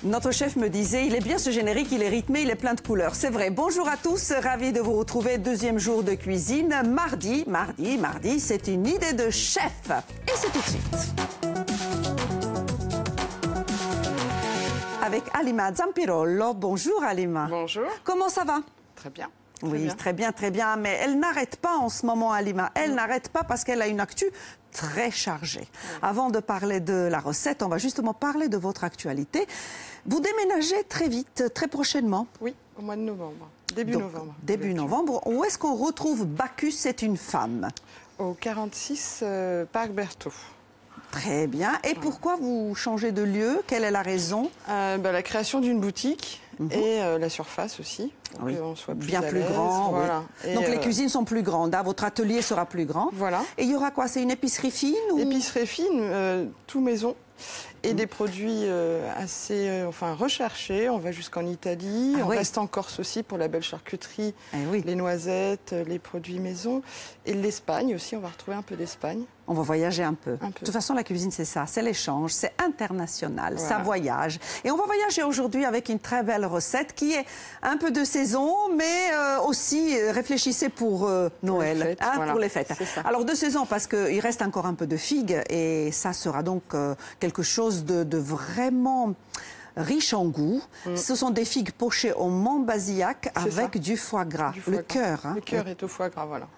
Notre chef me disait, il est bien ce générique, il est rythmé, il est plein de couleurs. C'est vrai. Bonjour à tous, ravi de vous retrouver. Deuxième jour de cuisine. Mardi, c'est une idée de chef. Et c'est tout de suite. Avec Halima Zampirolo. Bonjour Halima. Bonjour. Comment ça va? Très bien. Oui, très bien, très bien. Mais elle n'arrête pas en ce moment, Halima. Elle n'arrête pas parce qu'elle a une actu très chargée. Avant de parler de la recette, on va justement parler de votre actualité. Vous déménagez très vite, très prochainement. Oui, au mois de novembre. Début novembre. Début novembre. Où est-ce qu'on retrouve Bacchus, c'est une femme? Au 46 Parc Berthaud. Très bien. Et pourquoi vous changez de lieu? Quelle est la raison? La création d'une boutique et la surface aussi. Oui. Qu'on soit bien plus grand. Voilà. Oui. Donc les cuisines sont plus grandes. Hein. Votre atelier sera plus grand. Voilà. Et il y aura quoi? C'est une épicerie fine ou... Épicerie fine, tout maison. Et des produits assez recherchés. On va jusqu'en Italie. On reste en Corse aussi pour la belle charcuterie, les noisettes, les produits maison. Et l'Espagne aussi, on va retrouver un peu d'Espagne. On va voyager un peu. De toute façon, la cuisine, c'est ça. C'est l'échange, c'est international, voilà. Ça voyage. Et on va voyager aujourd'hui avec une très belle recette qui est un peu de saison, mais aussi réfléchissez pour Noël, les fêtes, pour les fêtes. Alors de saison parce qu'il reste encore un peu de figues et ça sera donc quelque chose de vraiment riche en goût. Ce sont des figues pochées au Montbazillac avec du foie gras. Le cœur. Le cœur est au foie gras, voilà.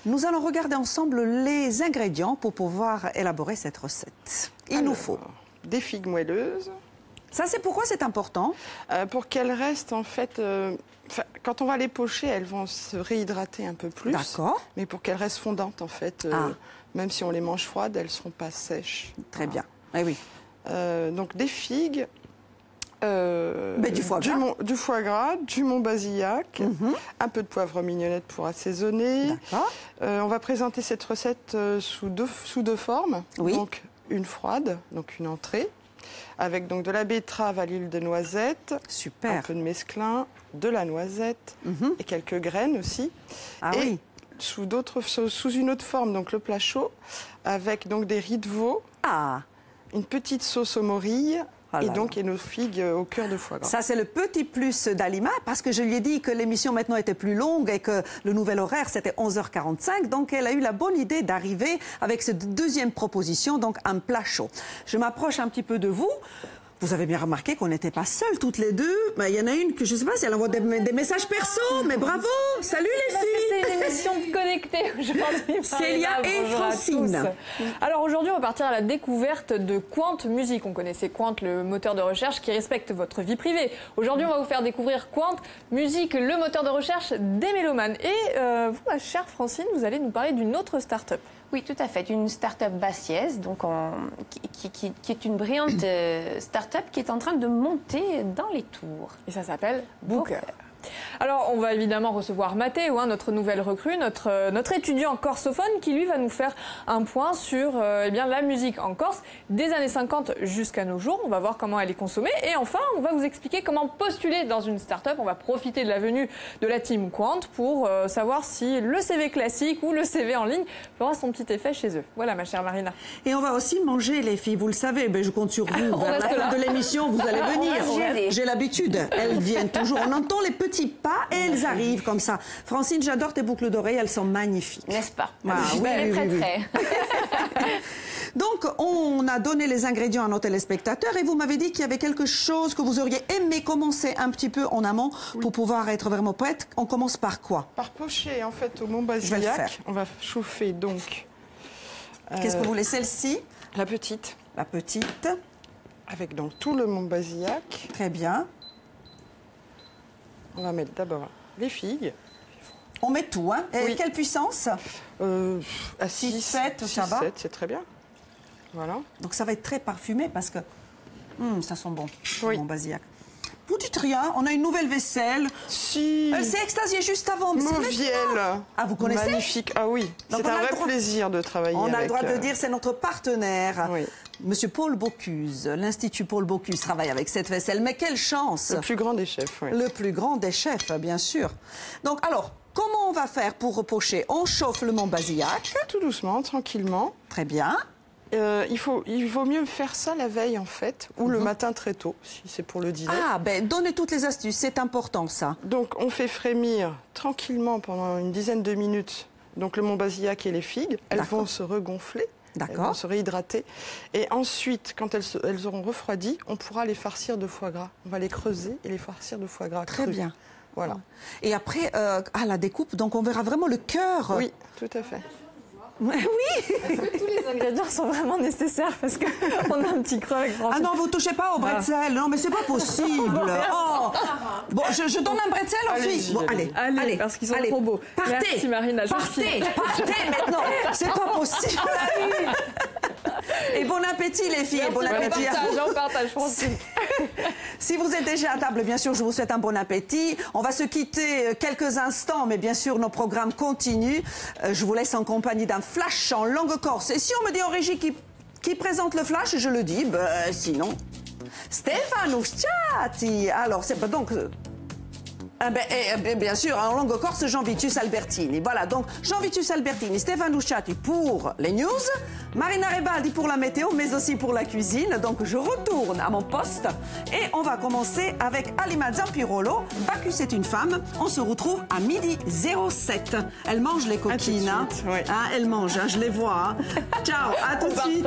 Nous allons regarder ensemble les ingrédients pour pouvoir élaborer cette recette. Il nous faut des figues moelleuses. Ça, c'est pourquoi c'est important? Pour qu'elles restent, en fait... quand on va les pocher, elles vont se réhydrater un peu plus. D'accord. Mais pour qu'elles restent fondantes, en fait, même si on les mange froides, elles ne seront pas sèches. Très bien. Eh oui. Donc des figues... du foie gras. Du foie gras, du Montbazillac, un peu de poivre mignonnette pour assaisonner. On va présenter cette recette sous deux formes. Oui. Donc une froide, donc une entrée, avec donc de la betterave à l'huile de noisette, un peu de mesclun, de la noisette et quelques graines aussi. Sous une autre forme, donc le plat chaud, avec donc des riz de veau, une petite sauce aux morilles. Et donc, il y a nos figues au cœur de foie gras. Ça, c'est le petit plus d'Halima, parce que je lui ai dit que l'émission maintenant était plus longue et que le nouvel horaire, c'était 11h45. Donc, elle a eu la bonne idée d'arriver avec cette deuxième proposition, donc un plat chaud. Je m'approche un petit peu de vous. Vous avez bien remarqué qu'on n'était pas seules toutes les deux. Il y en a une que je ne sais pas si elle envoie des messages perso, mais bravo! Salut les filles! C'est une émission connectée aujourd'hui. Célia et Francine. Alors aujourd'hui, on va partir à la découverte de Quant Music. On connaissait Quant, le moteur de recherche qui respecte votre vie privée. Aujourd'hui, on va vous faire découvrir Quant Music, le moteur de recherche des mélomanes. Et vous, ma chère Francine, vous allez nous parler d'une autre start-up. Oui, tout à fait. Une start-up bassiaise, donc qui est une brillante start-up qui est en train de monter dans les tours. Et ça s'appelle Booker. Alors, on va évidemment recevoir Matteo, notre nouvelle recrue, notre étudiant corsophone qui, lui, va nous faire un point sur la musique en Corse des années 50 jusqu'à nos jours. On va voir comment elle est consommée. Et enfin, on va vous expliquer comment postuler dans une start-up. On va profiter de la venue de la team Quant pour savoir si le CV classique ou le CV en ligne fera son petit effet chez eux. Voilà, ma chère Marina. Et on va aussi manger, les filles. Vous le savez, je compte sur vous. Vers la fin de l'émission, vous allez venir. J'ai l'habitude. Elles viennent toujours. On entend les petits pas et elles arrivent comme ça. Francine, j'adore tes boucles d'oreilles, elles sont magnifiques. N'est-ce pas? Très. Donc, on a donné les ingrédients à nos téléspectateurs et vous m'avez dit qu'il y avait quelque chose que vous auriez aimé commencer un petit peu en amont pour pouvoir être vraiment prête. On commence par quoi? Par pocher, en fait, au Montbazillac. On va chauffer donc... Qu'est-ce que vous voulez, celle-ci? La petite. La petite. Avec donc tout le Montbazillac. Très bien. On va mettre d'abord les figues. On met tout, hein? Et quelle puissance? À 6-7, ça va? 6-7, c'est très bien. Voilà. Donc ça va être très parfumé parce que ça sent bon, Montbazillac. Vous dites rien, on a une nouvelle vaisselle. Si. Elle s'est extasiée juste avant. Mauviel. Ah, vous connaissez? Magnifique. Ah oui, c'est un vrai plaisir de travailler avec... On a le droit de dire, c'est notre partenaire. Oui. Monsieur Paul Bocuse, l'Institut Paul Bocuse travaille avec cette vaisselle. Mais quelle chance! Le plus grand des chefs, oui. Le plus grand des chefs, bien sûr. Donc, alors, comment on va faire pour repocher? On chauffe le Montbazillac. Tout doucement, tranquillement. Très bien. il vaut mieux faire ça la veille, en fait, ou le matin très tôt, si c'est pour le dîner. Ah, ben, donnez toutes les astuces, c'est important, ça. Donc, on fait frémir tranquillement pendant une dizaine de minutes donc le Montbazillac et les figues. Elles vont se regonfler. Elles vont se réhydrater. Et ensuite, quand elles auront refroidi, on pourra les farcir de foie gras. On va les creuser et les farcir de foie gras. Très bien. Voilà. Et après, à la découpe, donc on verra vraiment le cœur. Oui, tout à fait. Oui. Est-ce que tous les ingrédients sont vraiment nécessaires? Parce qu'on a un petit creux avec François. Ah non, vous touchez pas au bretzel. Non, mais c'est pas possible. Oh. Bon, je donne un bretzel aux filles. Bon, allez, parce qu'ils sont trop beaux. Partez. Merci Marina. Partez maintenant. C'est pas possible. Et bon appétit les filles. Merci, bon appétit à vous. On partage, Francine. Si vous êtes déjà à table, bien sûr, je vous souhaite un bon appétit. On va se quitter quelques instants, mais bien sûr, nos programmes continuent. Je vous laisse en compagnie d'un flash en langue corse. Et si on me dit en régie qui présente le flash, je le dis. Sinon, Stefano Sciatti. Alors, c'est donc... bien sûr, en langue corse, Jean Vitus Albertini. Voilà, donc Jean Vitus Albertini, Stefano Sciatti pour les news, Marina Rebaldi pour la météo, mais aussi pour la cuisine. Donc je retourne à mon poste et on va commencer avec Halima Zampirolo. Bacchus est une femme. On se retrouve à 12h07. Elle mange les coquines. Oui. Elle mange, je les vois. Ciao, à tout de suite.